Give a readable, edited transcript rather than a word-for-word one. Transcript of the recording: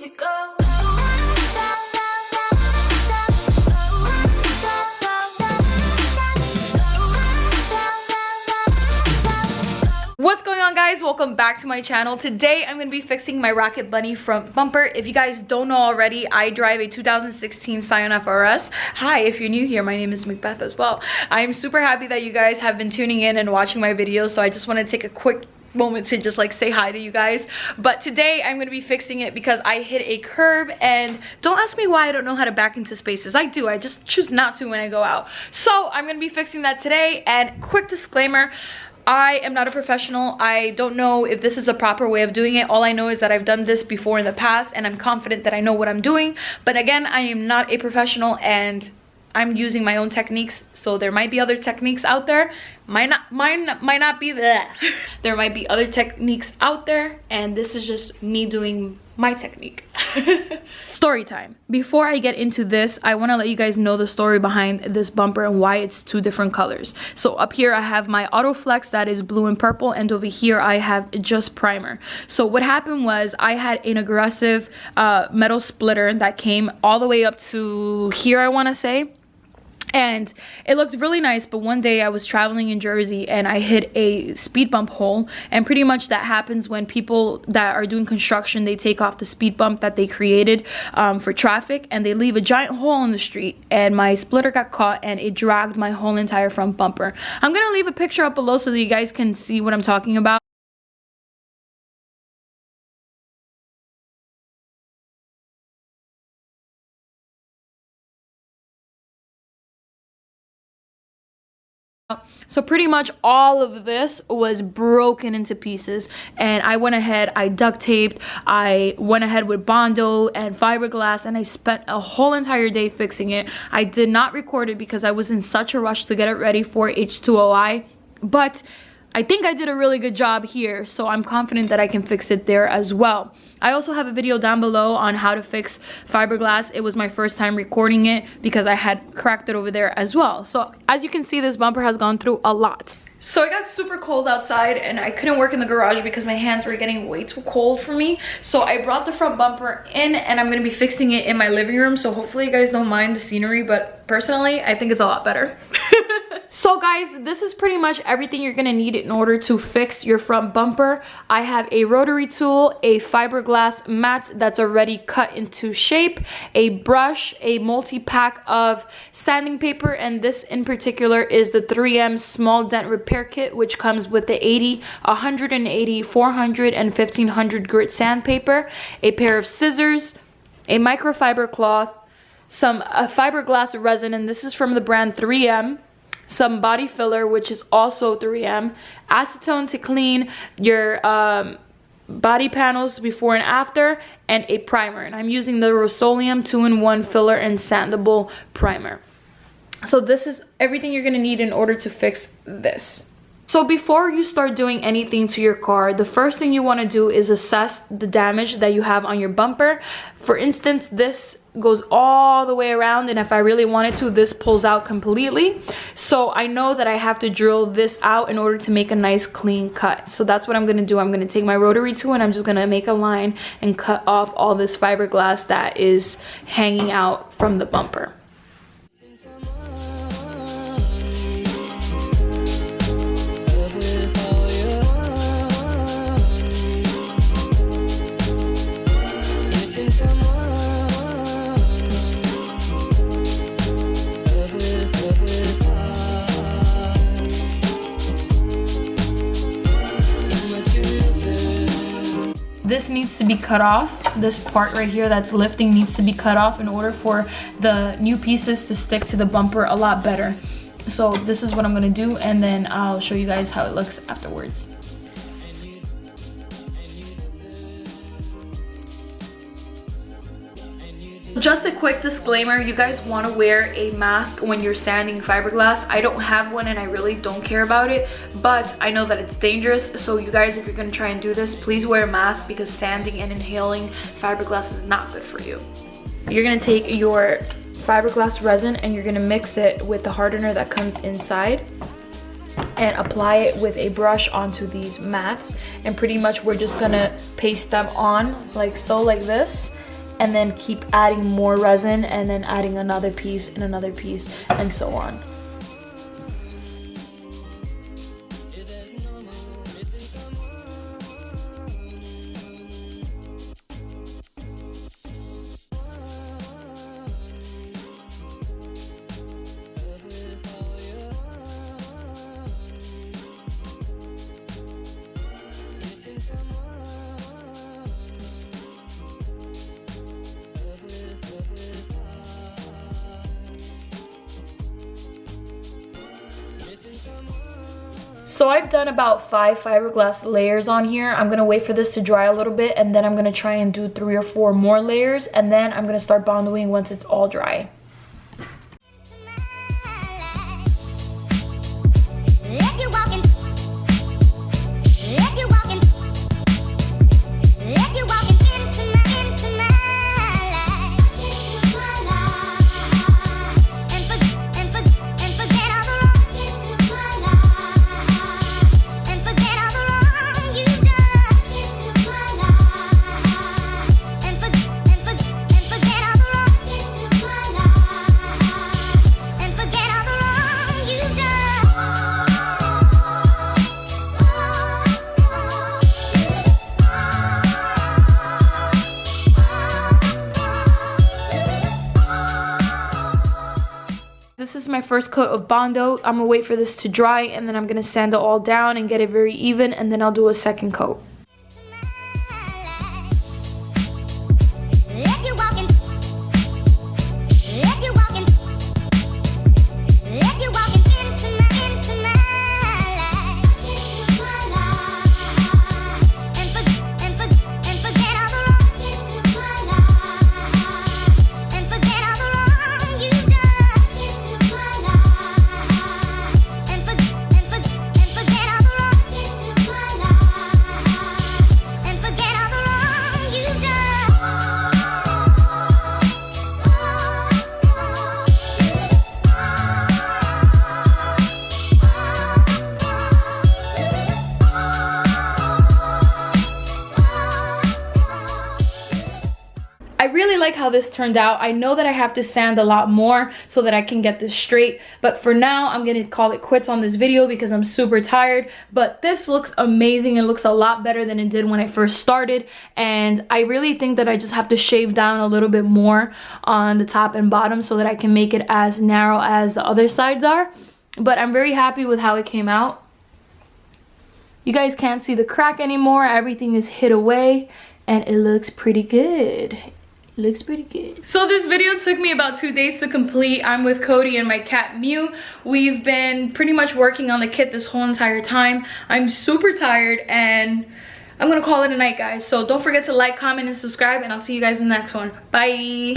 to go. What's going on, guys? Welcome back to my channel. Today I'm going to be fixing my Rocket Bunny front bumper. If you guys don't know already, I drive a 2016 Scion FRS. Hi, if you're new here, my name is Macbeth as well. I'm super happy that you guys have been tuning in and watching my videos, so I just want to take a quick moment to just like say hi to you guys. But today I'm going to be fixing it because I hit a curb, and don't ask me why I don't know how to back into spaces. I do, I just choose not to when I go out. So I'm going to be fixing that today. And quick disclaimer, I am not a professional. I don't know if this is a proper way of doing it. All I know is that I've done this before in the past, and I'm confident that I know what I'm doing. But again, I am not a professional, and I'm using my own techniques. So there might be other techniques out there. Mine might not be that. There might be other techniques out there, and this is just me doing my technique. Story time. Before I get into this, I want to let you guys know the story behind this bumper and why it's two different colors. So up here I have my Autoflex that is blue and purple, and over here I have just primer. So what happened was I had an aggressive metal splitter that came all the way up to here, I want to say. And it looked really nice, but one day I was traveling in Jersey and I hit a speed bump hole. And pretty much that happens when people that are doing construction, they take off the speed bump that they created for traffic, and they leave a giant hole in the street. And my splitter got caught and it dragged my whole entire front bumper. I'm gonna leave a picture up below so that you guys can see what I'm talking about. So pretty much all of this was broken into pieces, and I went ahead, I duct taped, I went ahead with bondo and fiberglass, and I spent a whole entire day fixing it. I did not record it because I was in such a rush to get it ready for H2OI, but I think I did a really good job here, so I'm confident that I can fix it there as well. I also have a video down below on how to fix fiberglass. It was my first time recording it because I had cracked it over there as well. So as you can see, this bumper has gone through a lot. So it got super cold outside and I couldn't work in the garage because my hands were getting way too cold for me. So I brought the front bumper in, and I'm going to be fixing it in my living room. So hopefully you guys don't mind the scenery, but personally I think it's a lot better. So guys, this is pretty much everything you're gonna need in order to fix your front bumper. I have a rotary tool, a fiberglass mat that's already cut into shape, a brush, a multi-pack of sanding paper, and this in particular is the 3M small dent repair kit, which comes with the 80, 180, 400, and 1500 grit sandpaper, a pair of scissors, a microfiber cloth, some fiberglass resin, and this is from the brand 3M, some body filler, which is also 3M, acetone to clean your body panels before and after, and a primer. And I'm using the Rust-Oleum 2-in-1 filler and sandable primer. So this is everything you're gonna need in order to fix this. So before you start doing anything to your car, the first thing you want to do is assess the damage that you have on your bumper. For instance, this goes all the way around, and if I really wanted to, this pulls out completely. So I know that I have to drill this out in order to make a nice clean cut. So that's what I'm going to do. I'm going to take my rotary tool and I'm just going to make a line and cut off all this fiberglass that is hanging out from the bumper. This needs to be cut off. This part right here that's lifting needs to be cut off in order for the new pieces to stick to the bumper a lot better. So this is what I'm gonna do, and then I'll show you guys how it looks afterwards. Just a quick disclaimer, you guys want to wear a mask when you're sanding fiberglass. I don't have one and I really don't care about it, but I know that it's dangerous. So you guys, if you're going to try and do this, please wear a mask, because sanding and inhaling fiberglass is not good for you. You're going to take your fiberglass resin and you're going to mix it with the hardener that comes inside and apply it with a brush onto these mats, and pretty much we're just gonna paste them on like so, like this, and then keep adding more resin and then adding another piece and another piece and so on. So I've done about 5 fiberglass layers on here. I'm gonna wait for this to dry a little bit, and then I'm gonna try and do 3 or 4 more layers, and then I'm gonna start bondoing once it's all dry. This is my first coat of bondo. I'm gonna wait for this to dry, and then I'm gonna sand it all down and get it very even, and then I'll do a second coat. I really like how this turned out. I know that I have to sand a lot more so that I can get this straight, but for now I'm gonna call it quits on this video because I'm super tired. But this looks amazing. It looks a lot better than it did when I first started, and I really think that I just have to shave down a little bit more on the top and bottom so that I can make it as narrow as the other sides are. But I'm very happy with how it came out. You guys can't see the crack anymore. Everything is hid away and it looks pretty good. Looks pretty good. So this video took me about 2 days to complete. I'm with Cody and my cat Mew. We've been pretty much working on the kit this whole entire time. I'm super tired and I'm gonna call it a night, guys. So don't forget to like, comment, and subscribe, and I'll see you guys in the next one. Bye.